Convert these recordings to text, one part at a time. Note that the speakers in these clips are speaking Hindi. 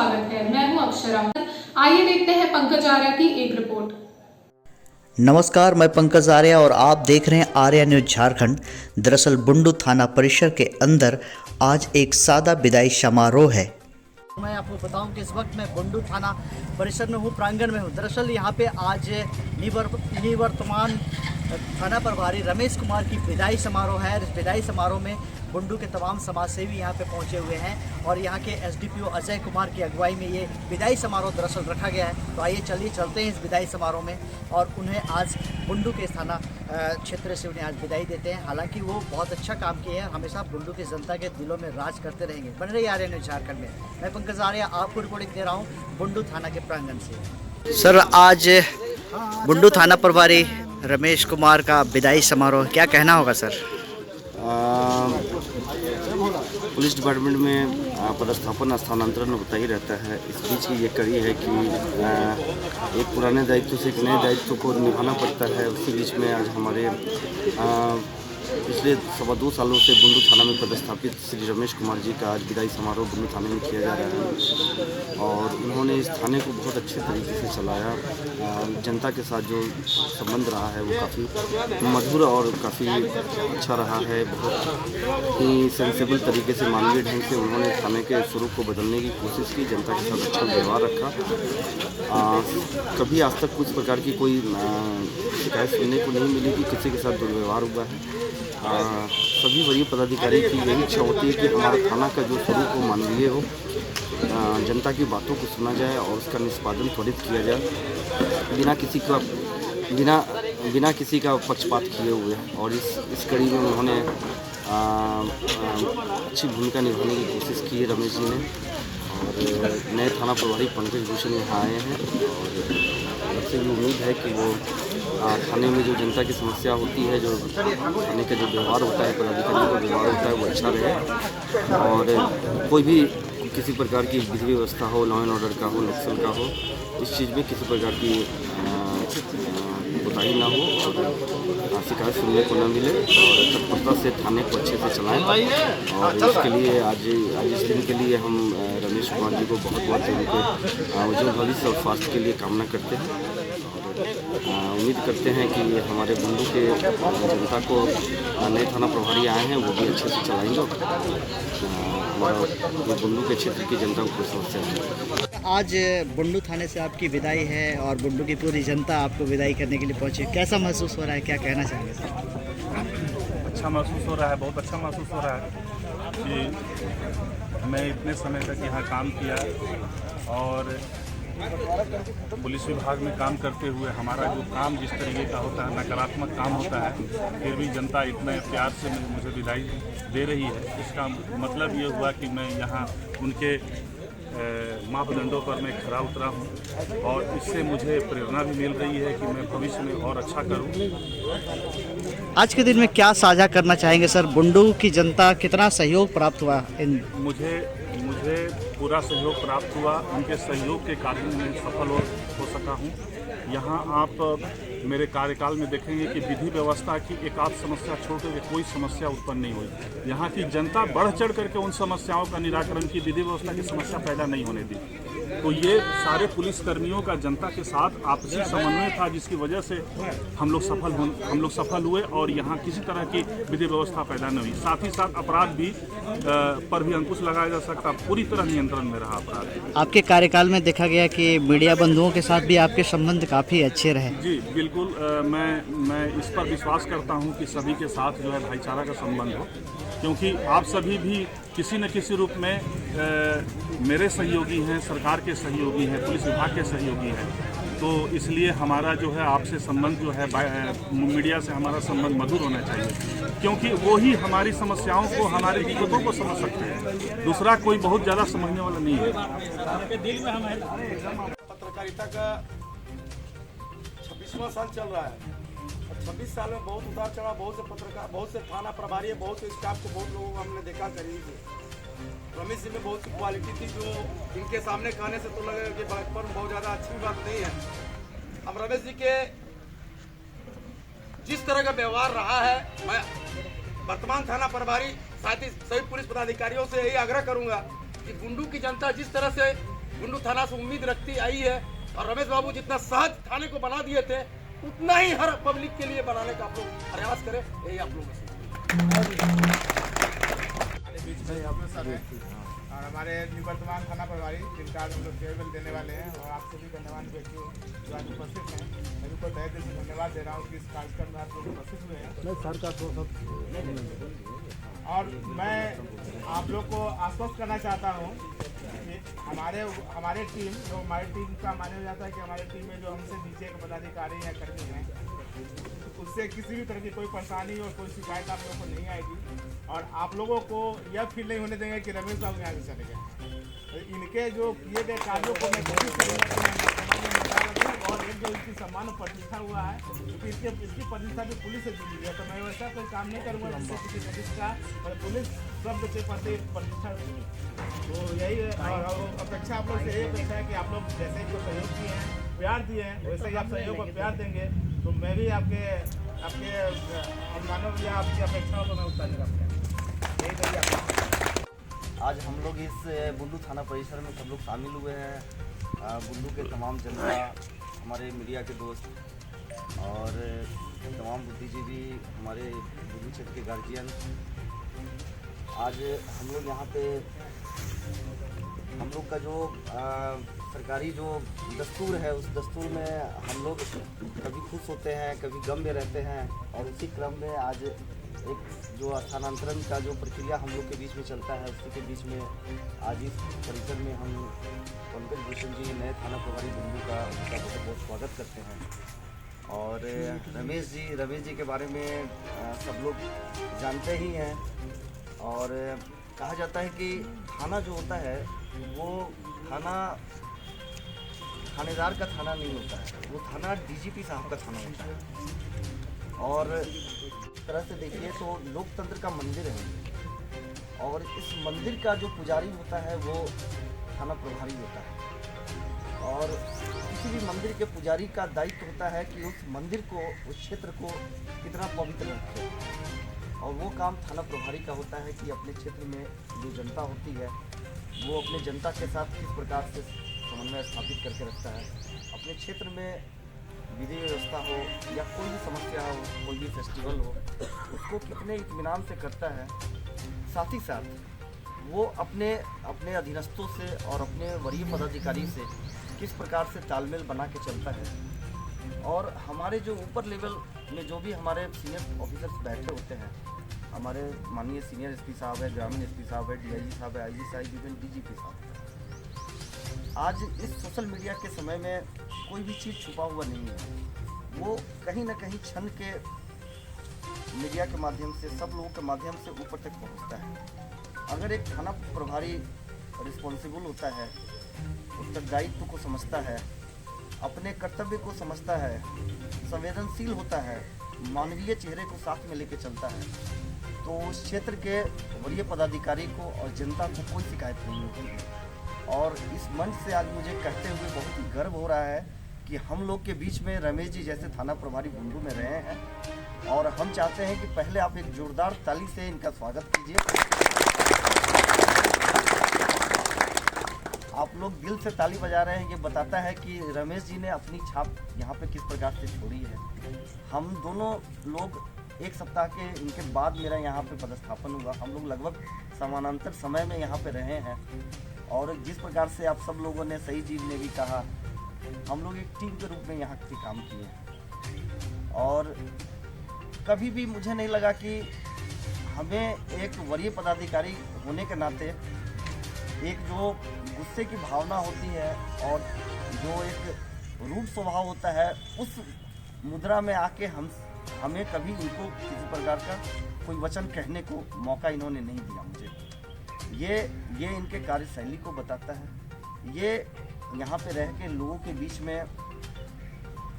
स्वागत है। मैं हूं अक्षरा। आइए देखते हैं पंकज आर्या की एक रिपोर्ट। नमस्कार, मैं पंकज आर्या और आप देख रहे हैं आर्या न्यूज झारखंड। दरअसल बुंडू थाना परिसर के अंदर आज एक सादा विदाई समारोह है। मैं आपको बताऊं कि इस वक्त मैं बुंडू थाना परिसर में हूं, प्रांगण में हूं। दरअसल यहां पे आज निवर्तमान थाना प्रभारी रमेश कुमार की विदाई समारोह है। इस विदाई समारोह में बुंडू के तमाम समाजसेवी यहां पे पहुंचे हुए हैं और यहां के एसडीपीओ अजय कुमार की अगुवाई में ये विदाई समारोह दरअसल रखा गया है। तो आइए चलते हैं इस विदाई समारोह में और उन्हें आज बुंडू के थाना क्षेत्र से उन्हें आज विदाई देते हैं। हालांकि वो बहुत अच्छा काम किए हैं, हमेशा बुंडू की जनता के दिलों में राज करते रहेंगे। बन रही आर्या न्यूज झारखंड में मैं पंकज आर्या आपको रिपोर्टिंग दे रहा हूँ बुंडू थाना के प्रांगण से। सर, आज बुंडू थाना प्रभारी रमेश कुमार का विदाई समारोह, क्या कहना होगा सर? पुलिस डिपार्टमेंट में पदस्थापन स्थानांतरण होता ही रहता है। इस बीच की ये कड़ी है कि एक पुराने दायित्व से एक नए दायित्व को निभाना पड़ता है। उसी बीच में आज हमारे पिछले 2.25 सालों से बुंडू थाना में पदस्थापित श्री रमेश कुमार जी का आज विदाई समारोह बुंडू थाने में किया जा रहा है और उन्होंने इस थाने को बहुत अच्छे तरीके से चलाया। जनता के साथ जो संबंध रहा है वो काफ़ी मधुर और काफ़ी अच्छा रहा है। बहुत ही सेंसिबल तरीके से, मानवीय ढंग से उन्होंने थाने के स्वरूप को बदलने की कोशिश की। जनता के साथ अच्छा व्यवहार रखा। कभी आज तक कुछ प्रकार की कोई शिकायत सुनने को नहीं मिली कि किसी के साथ दुर्व्यवहार हुआ है। सभी वरीय पदाधिकारी की यही इच्छा होती है कि हमारा थाना का जो स्वरूप हो मानवीय हो, जनता की बातों को सुना जाए और उसका निष्पादन त्वरित किया जाए बिना किसी का पक्षपात किए हुए। और इस कड़ी में उन्होंने अच्छी भूमिका निभाने की कोशिश की है रमेश जी ने। और नए थाना प्रभारी पंकज भूषण यहाँ आए हैं और मुझसे भी उम्मीद है कि वो थाने में जो जनता की समस्या होती है, जो थाने का जो व्यवहार होता है, पदाधिकारियों का व्यवहार होता है, वो अच्छा रहे और कोई भी किसी प्रकार की विधि व्यवस्था हो, लॉ एंड ऑर्डर का हो, नक्सल का हो, इस चीज़ में किसी प्रकार की कोताही ना हो और शिकायत सुनने को न मिले और तत्परता से थाने को अच्छे से चलाएं। और इसके लिए आज इस दिन के लिए हम रमेश कुमार जी को बहुत उनके उज्ज्वल भविष्य और स्वास्थ्य के लिए कामना करते हैं। उम्मीद करते हैं कि हमारे बुंडू के जनता को नए थाना प्रभारी आए हैं वो भी अच्छे से चलाएंगे। हमारा बुंडू के क्षेत्र की जनता को कोई समस्या नहीं। आज बुंडू थाने से आपकी विदाई है और बुंडू की पूरी जनता आपको विदाई करने के लिए पहुंची। कैसा महसूस हो रहा है, क्या कहना चाहेंगे सर? अच्छा महसूस हो रहा है, बहुत अच्छा महसूस हो रहा है कि मैं इतने समय तक यहाँ काम किया और पुलिस विभाग में काम करते हुए हमारा जो काम जिस तरीके का होता है, नकारात्मक काम होता है, फिर भी जनता इतने प्यार से मुझे विदाई दे रही है। इसका मतलब ये हुआ कि मैं यहाँ उनके मापदंडों पर मैं खरा उतरा हूँ और इससे मुझे प्रेरणा भी मिल रही है कि मैं भविष्य में और अच्छा करूँ। आज के दिन में क्या साझा करना चाहेंगे सर? बुंडू की जनता कितना सहयोग प्राप्त हुआ? मुझे पूरा सहयोग प्राप्त हुआ। उनके सहयोग के कारण मैं सफल हो सका हूँ। यहाँ आप मेरे कार्यकाल में देखेंगे कि विधि व्यवस्था की एक आध समस्या छोड़ करके कोई समस्या उत्पन्न नहीं हुई। यहाँ की जनता बढ़ चढ़ करके उन समस्याओं का निराकरण की, विधि व्यवस्था की समस्या पैदा नहीं होने दी। तो ये सारे पुलिस कर्मियों का जनता के साथ आपसी समन्वय था जिसकी वजह से हम लोग सफल हुए और यहाँ किसी तरह की विधि व्यवस्था पैदा नहीं हुई। साथ ही साथ अपराध भी पर भी अंकुश लगाया जा सकता, पूरी तरह नियंत्रण में रहा अपराध। आपके कार्यकाल में देखा गया कि मीडिया बंधुओं के साथ भी आपके संबंध काफ़ी अच्छे रहे। जी बिल्कुल, मैं इस पर विश्वास करता हूँ कि सभी के साथ जो है भाईचारा का संबंध हो, क्योंकि आप सभी भी किसी न किसी रूप में मेरे सहयोगी हैं, सरकार के सहयोगी हैं, पुलिस विभाग के सहयोगी हैं। तो इसलिए हमारा जो है आपसे संबंध जो है मीडिया से हमारा संबंध मधुर होना चाहिए, क्योंकि वो ही हमारी समस्याओं को, हमारी दिक्कतों को समझ सकते हैं। दूसरा कोई बहुत ज़्यादा समझने वाला नहीं है। पत्रकारिता का 26वां साल चल रहा है और 26 साल में बहुत उतार चढ़ाव, बहुत से पत्रकार, बहुत से थाना प्रभारी, बहुत से स्टाफ को, बहुत लोगों को हमने देखा करीब से। रमेश जी में बहुत सी क्वालिटी थी जो इनके सामने कहने से तो लगेगा कि बचपन बहुत ज़्यादा अच्छी बात नहीं है। हम रमेश जी के जिस तरह का व्यवहार रहा है, मैं वर्तमान थाना प्रभारी साथ ही सभी पुलिस पदाधिकारियों से यही आग्रह करूंगा कि बुंडू की जनता जिस तरह से बुंडू थाना से उम्मीद रखती आई है और रमेश बाबू जितना सहज थाने को बना दिए थे उतना ही हर पब्लिक के लिए बनाने का आप लोग प्रयास करें, यही आप लोगों से। और हमारे निवर्तमान थाना प्रभारी जिनका आज हम लोग फेयरवेल देने वाले हैं और आप सभी गणमान्य व्यक्ति जो आज उपस्थित हैं, मैं उनको तहे दिल से धन्यवाद दे रहा हूँ कि इस कार्यक्रम में आप लोग उपस्थित हुए हैं। और मैं आप लोग को आश्वस्त करना चाहता हूँ कि हमारे टीम जो हमारी टीम का माना जाता है कि हमारी टीम में जो हमसे नीचे के पदाधिकारी या कर्मी हैं उससे किसी भी तरह की कोई परेशानी और कोई शिकायत आप लोगों को नहीं आएगी और आप लोगों को यह फील नहीं होने देंगे कि रमेश बाबू यहाँ से चले गए। तो इनके जो किए गए कार्यों को मैं कोशिश करूँगा और एक जो इनकी सम्मान प्रतिष्ठा हुआ है क्योंकि इसकी प्रतिष्ठा भी पुलिस से जुड़ी है, तो मैं वैसा कोई काम नहीं करूँगा जिससे किसी प्रतिष्ठा और पुलिस शब्द के प्रति प्रतिष्ठा तो यही है। और अपेक्षा आप लोग से यही अपेक्षा है कि आप लोग जैसे जो सहयोग किए हैं प्यार दिए हैं वैसे ही आप सहयोग और प्यार देंगे तो मैं भी आपके अनुमानों या आपकी अपेक्षाओं को मैं उत्तर देगा। यही करिए। आज हम लोग इस बुंडू थाना परिसर में सब लोग शामिल हुए हैं। बुंडू के तमाम जनता, हमारे मीडिया के दोस्त और तमाम बुद्धिजीवी, हमारे बुंडू क्षेत्र के गार्जियन, आज हम लोग यहाँ पे हम लोग का जो सरकारी जो दस्तूर है उस दस्तूर में हम लोग कभी खुश होते हैं कभी गम में रहते हैं और उसी क्रम में आज एक जो स्थानांतरण का जो प्रक्रिया हम लोग के बीच में चलता है उसी के बीच में आज इस परिसर में हम पंकज भूषण जी नए थाना प्रभारी बुंडू का उनका बहुत बहुत स्वागत करते हैं। और रमेश जी के बारे में सब लोग जानते ही हैं और कहा जाता है कि थाना जो होता है वो थानेदार का थाना नहीं होता है, वो थाना डीजीपी साहब का थाना होता है। और इस तरह से देखिए तो लोकतंत्र का मंदिर है और इस मंदिर का जो पुजारी होता है वो थाना प्रभारी होता है और किसी भी मंदिर के पुजारी का दायित्व होता है कि उस मंदिर को, उस क्षेत्र को कितना पवित्र रखे और वो काम थाना प्रभारी का होता है कि अपने क्षेत्र में जो जनता होती है वो अपने जनता के साथ किस प्रकार से समन्वय स्थापित करके रखता है, अपने क्षेत्र में विधि व्यवस्था हो या कोई भी समस्या हो, कोई भी फेस्टिवल हो, उसको कितने इत्मीनान से करता है। साथ ही साथ वो अपने अधीनस्थों से और अपने वरीय पदाधिकारी से किस प्रकार से तालमेल बना के चलता है। और हमारे जो ऊपर लेवल में जो भी हमारे सीनियर ऑफिसर्स बैठे होते हैं, हमारे माननीय सीनियर एसपी साहब है, ग्रामीण एसपी साहब है, डीआईजी साहब है, आईजी साहब, इवन डीजीपी साहब है। आज इस सोशल मीडिया के समय में कोई भी चीज़ छुपा हुआ नहीं है, वो कहीं ना कहीं क्षण के मीडिया के माध्यम से, सब लोगों के माध्यम से ऊपर तक पहुंचता है। अगर एक थाना प्रभारी रिस्पॉन्सिबल होता है, उत्तरदायित्व को समझता है, अपने कर्तव्य को समझता है, संवेदनशील होता है, मानवीय चेहरे को साथ में लेके चलता है, तो उस क्षेत्र के वरीय पदाधिकारी को और जनता को कोई शिकायत नहीं होती है। और इस मंच से आज मुझे कहते हुए बहुत ही गर्व हो रहा है कि हम लोग के बीच में रमेश जी जैसे थाना प्रभारी बुंडू में रहे हैं और हम चाहते हैं कि पहले आप एक जोरदार ताली से इनका स्वागत कीजिए। आप लोग दिल से ताली बजा रहे हैं, ये बताता है कि रमेश जी ने अपनी छाप यहाँ पे किस प्रकार से छोड़ी है। हम दोनों लोग एक सप्ताह के इनके बाद मेरा यहाँ पे पदस्थापन हुआ, हम लोग लगभग समानांतर समय में यहाँ पे रहे हैं और जिस प्रकार से आप सब लोगों ने, सही चीज़ ने भी कहा, हम लोग एक टीम के रूप में यहाँ पे काम किए और कभी भी मुझे नहीं लगा कि हमें एक वरीय पदाधिकारी होने के नाते एक जो गुस्से की भावना होती है और जो एक रूढ़ स्वभाव होता है उस मुद्रा में आके हमें कभी इनको किसी प्रकार का कोई वचन कहने को मौका इन्होंने नहीं दिया मुझे। ये इनके कार्यशैली को बताता है। ये यहाँ पे रह के लोगों के बीच में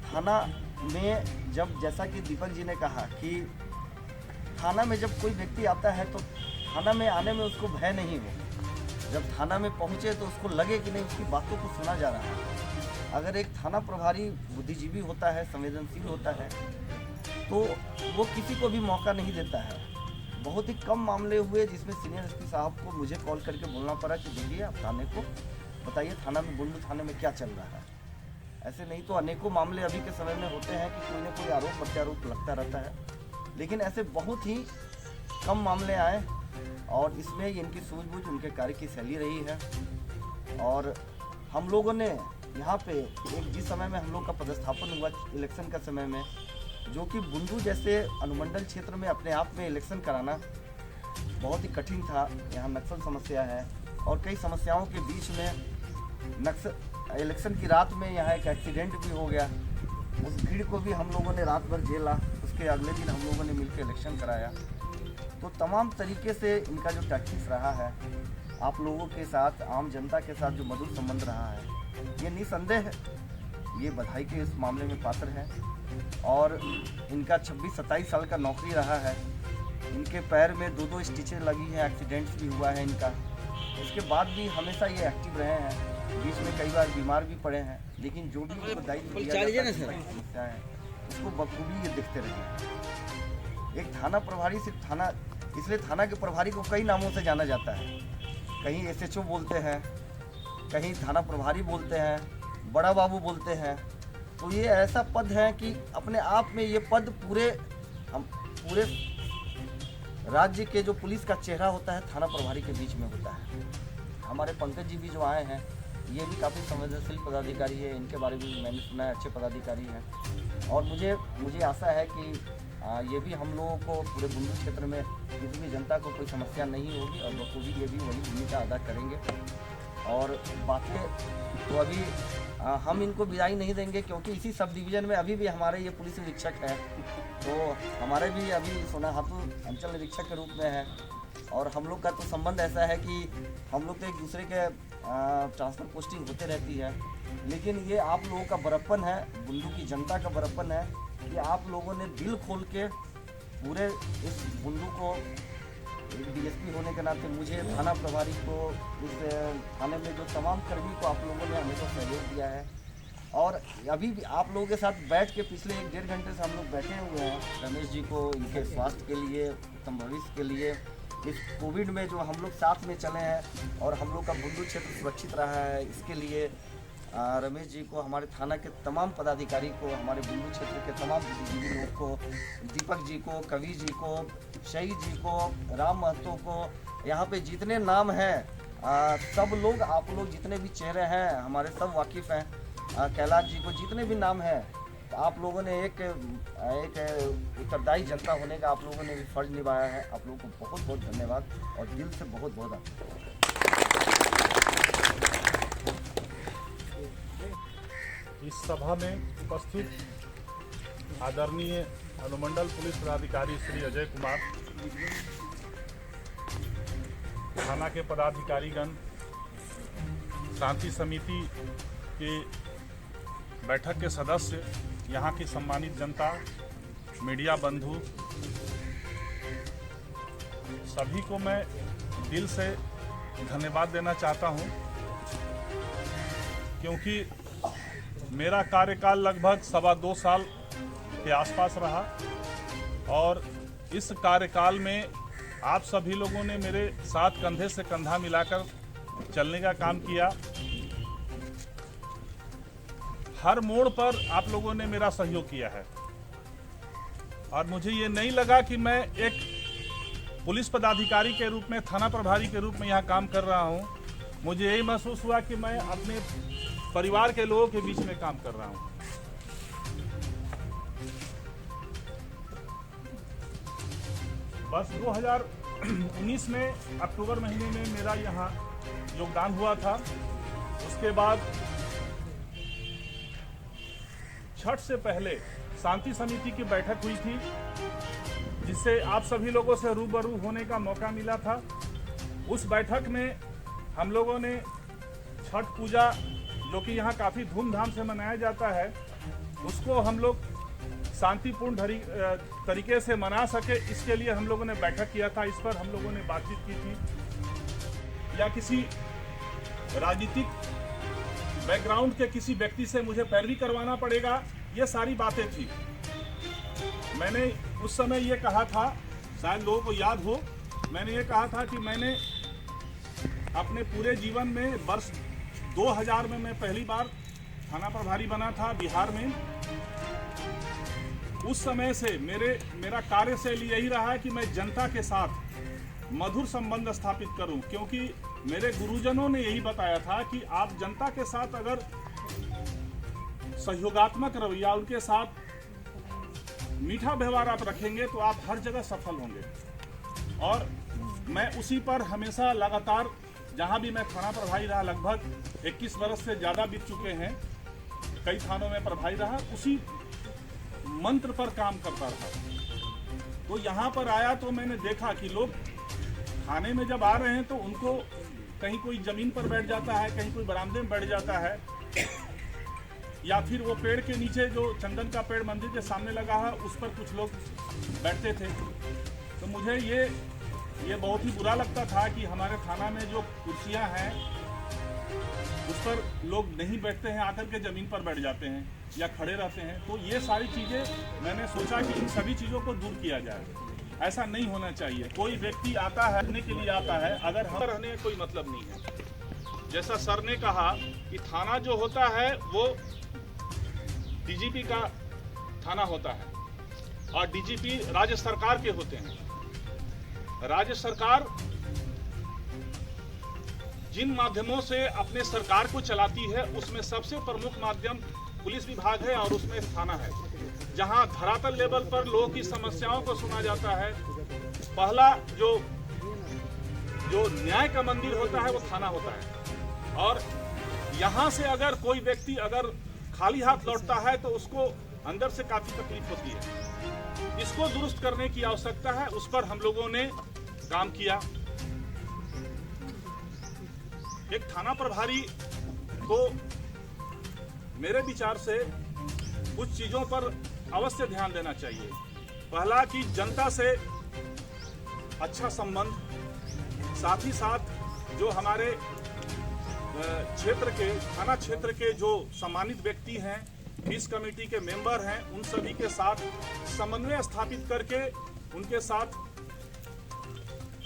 थाना में, जब जैसा कि दीपक जी ने कहा कि थाना में जब कोई व्यक्ति आता है तो थाना में आने में उसको भय नहीं हो, जब थाना में पहुँचे तो उसको लगे कि नहीं उसकी बातों को सुना जा रहा है। अगर एक थाना प्रभारी बुद्धिजीवी होता है, संवेदनशील होता है, तो वो किसी को भी मौका नहीं देता है। बहुत ही कम मामले हुए जिसमें सीनियर एसपी साहब को मुझे कॉल करके बोलना पड़ा कि देखिए आप थाने को बताइए थाना में, बुंडू थाने में क्या चल रहा है। ऐसे नहीं तो अनेकों मामले अभी के समय में होते हैं कि कोई ना कोई आरोप प्रत्यारोप लगता रहता है, लेकिन ऐसे बहुत ही कम मामले आए और इसमें इनकी सूझबूझ, उनके कार्य की शैली रही है। और हम लोगों ने यहाँ पे एक जिस समय में हम लोग का पदस्थापन हुआ इलेक्शन का समय में, जो कि बुंडू जैसे अनुमंडल क्षेत्र में अपने आप में इलेक्शन कराना बहुत ही कठिन था। यहाँ नक्सल समस्या है और कई समस्याओं के बीच में इलेक्शन की रात में यहाँ एक एक्सीडेंट भी हो गया। उस भीड़ को भी हम लोगों ने रात भर झेला, उसके अगले दिन हम लोगों ने मिलकर इलेक्शन कराया। तो तमाम तरीके से इनका जो टैक्टिक्स रहा है, आप लोगों के साथ, आम जनता के साथ जो मधुर संबंध रहा है, ये निसंदेह ये बधाई के इस मामले में पात्र है। और इनका 26-27 साल का नौकरी रहा है। इनके पैर में 2-2 स्टिचें लगी हैं, एक्सीडेंट्स भी हुआ है इनका। इसके बाद भी हमेशा ये एक्टिव रहे हैं, बीच में कई बार बीमार भी पड़े हैं, लेकिन जो भी उनको दायित्व दिया जाता है, समस्या है, उसको बखूबी ये देखते रहे। एक थाना प्रभारी सिर्फ थाना, इसलिए थाना के प्रभारी को कई नामों से जाना जाता है। कहीं SHO बोलते हैं, कहीं थाना प्रभारी बोलते हैं, बड़ा बाबू बोलते हैं। तो ये ऐसा पद है कि अपने आप में ये पद पूरे राज्य के जो पुलिस का चेहरा होता है, थाना प्रभारी के बीच में होता है। हमारे पंकज जी भी जो आए हैं, ये भी काफ़ी संवेदनशील पदाधिकारी है। इनके बारे में मैंने सुना है, अच्छे पदाधिकारी हैं। और मुझे आशा है कि ये भी हम लोगों को पूरे बुंडू क्षेत्र में किसी भी जनता को कोई समस्या नहीं होगी और बखूबी ये भी वही भूमिका अदा करेंगे। और बातें तो अभी हम इनको विदाई नहीं देंगे, क्योंकि इसी सब डिवीज़न में अभी भी हमारे ये पुलिस निरीक्षक हैं, तो हमारे भी अभी सोनाहातू अंचल निरीक्षक के रूप में हैं। और हम लोग का तो संबंध ऐसा है कि हम लोग तो एक दूसरे के ट्रांसफ़र पोस्टिंग होते रहती है, लेकिन ये आप लोगों का बड़प्पन है, बुंडू की जनता का बड़प्पन है कि आप लोगों ने दिल खोल के पूरे इस बुंडू को, एक DSP होने के नाते मुझे, थाना प्रभारी को, इस थाने में जो तमाम कर्मी को आप लोगों ने हमेशा सहयोग दिया है। और अभी भी आप लोगों के साथ बैठ के पिछले 1-1.5 घंटे से हम लोग बैठे हुए हैं रमेश जी को, इनके स्वास्थ्य के लिए, उत्तम भविष्य के लिए, इस कोविड में जो हम लोग साथ में चले हैं और हम लोग का बुंडू क्षेत्र सुरक्षित रहा है, इसके लिए रमेश जी को, हमारे थाना के तमाम पदाधिकारी को, हमारे बुंडू क्षेत्र के तमाम बुद्धिजीवी लोग को, दीपक जी को, कवि जी को, शहीद जी को, राम महतो को, यहाँ पे जितने नाम हैं सब लोग, आप लोग जितने भी चेहरे हैं हमारे सब वाकिफ़ हैं। कैलाश जी को, जितने भी नाम हैं, आप लोगों ने एक उत्तरदायी जनता होने का आप लोगों ने भी फर्ज निभाया है। आप लोगों को बहुत बहुत धन्यवाद और दिल से बहुत बहुत धन्यवाद। इस सभा में उपस्थित आदरणीय अनुमंडल पुलिस पदाधिकारी श्री अजय कुमार, थाना के पदाधिकारीगण, शांति समिति के बैठक के सदस्य, यहाँ की सम्मानित जनता, मीडिया बंधु, सभी को मैं दिल से धन्यवाद देना चाहता हूँ, क्योंकि मेरा कार्यकाल लगभग 2.25 साल के आसपास रहा और इस कार्यकाल में आप सभी लोगों ने मेरे साथ कंधे से कंधा मिलाकर चलने का काम किया। हर मोड़ पर आप लोगों ने मेरा सहयोग किया है और मुझे ये नहीं लगा कि मैं एक पुलिस पदाधिकारी के रूप में, थाना प्रभारी के रूप में यहाँ काम कर रहा हूँ। मुझे यही महसूस हुआ कि मैं अपने परिवार के लोगों के बीच में काम कर रहा हूँ। बस 2019 में अक्टूबर महीने में मेरा यहाँ योगदान हुआ था। उसके बाद छठ से पहले शांति समिति की बैठक हुई थी, जिससे आप सभी लोगों से रूबरू होने का मौका मिला था। उस बैठक में हम लोगों ने छठ पूजा, जो कि यहाँ काफ़ी धूमधाम से मनाया जाता है, उसको हम लोग शांतिपूर्ण तरीके से मना सके, इसके लिए हम लोगों ने बैठक किया था। इस पर हम लोगों ने बातचीत की थी। या किसी राजनीतिक बैकग्राउंड के किसी व्यक्ति से मुझे पैरवी करवाना पड़ेगा, ये सारी बातें थी। मैंने उस समय ये कहा था, शायद लोगों को याद हो, मैंने ये कहा था कि मैंने अपने पूरे जीवन में वर्ष 2000 में मैं पहली बार थाना प्रभारी बना था बिहार में। उस समय से मेरा कार्यशैली यही रहा है कि मैं जनता के साथ मधुर संबंध स्थापित करूं, क्योंकि मेरे गुरुजनों ने यही बताया था कि आप जनता के साथ अगर सहयोगात्मक रवैया, उनके साथ मीठा व्यवहार आप रखेंगे तो आप हर जगह सफल होंगे। और मैं उसी पर हमेशा लगातार, जहां भी मैं थाना प्रभारी रहा, लगभग 21 वर्ष से ज़्यादा बीत चुके हैं, कई थानों में प्रभारी रहा, उसी मंत्र पर काम करता रहा। तो यहाँ पर आया तो मैंने देखा कि लोग थाने में जब आ रहे हैं तो उनको कहीं कोई ज़मीन पर बैठ जाता है, कहीं कोई बरामदे में बैठ जाता है, या फिर वो पेड़ के नीचे, जो चंदन का पेड़ मंदिर के सामने लगा है, उस पर कुछ लोग बैठते थे। तो मुझे ये बहुत ही बुरा लगता था कि हमारे थाना में जो कुर्सियां हैं उस पर लोग नहीं बैठते हैं, आकर के ज़मीन पर बैठ जाते हैं या खड़े रहते हैं। तो ये सारी चीज़ें मैंने सोचा कि इन सभी चीज़ों को दूर किया जाए। ऐसा नहीं होना चाहिए। कोई व्यक्ति आता है, रहने के लिए आता है, अगर हम रहने का कोई मतलब नहीं है। जैसा सर ने कहा कि थाना जो होता है वो डीजीपी का थाना होता है और डीजीपी राज्य सरकार के होते हैं। राज्य सरकार जिन माध्यमों से अपने सरकार को चलाती है उसमें सबसे प्रमुख माध्यम पुलिस विभाग है और उसमें थाना है, जहां धरातल लेवल पर लोगों की समस्याओं को सुना जाता है। पहला जो न्याय का मंदिर होता है वो थाना होता है। और यहां से अगर कोई व्यक्ति अगर खाली हाथ लौटता है तो उसको अंदर से काफी तकलीफ होती है। इसको दुरुस्त करने की आवश्यकता है, उस पर हम लोगों ने काम किया। एक थाना प्रभारी को मेरे विचार से कुछ चीजों पर अवश्य ध्यान देना चाहिए। पहला कि जनता से अच्छा संबंध, साथ ही साथ जो हमारे क्षेत्र के, थाना क्षेत्र के जो सम्मानित व्यक्ति हैं, पीस कमेटी के मेंबर हैं, उन सभी के साथ समन्वय स्थापित करके उनके साथ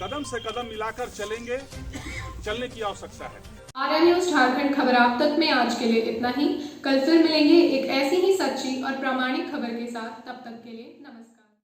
कदम से कदम मिलाकर चलने की आवश्यकता है। आर्या न्यूज झारखंड खबर आप तक में आज के लिए इतना ही। कल फिर मिलेंगे एक ऐसी ही सच्ची और प्रामाणिक खबर के साथ। तब तक के लिए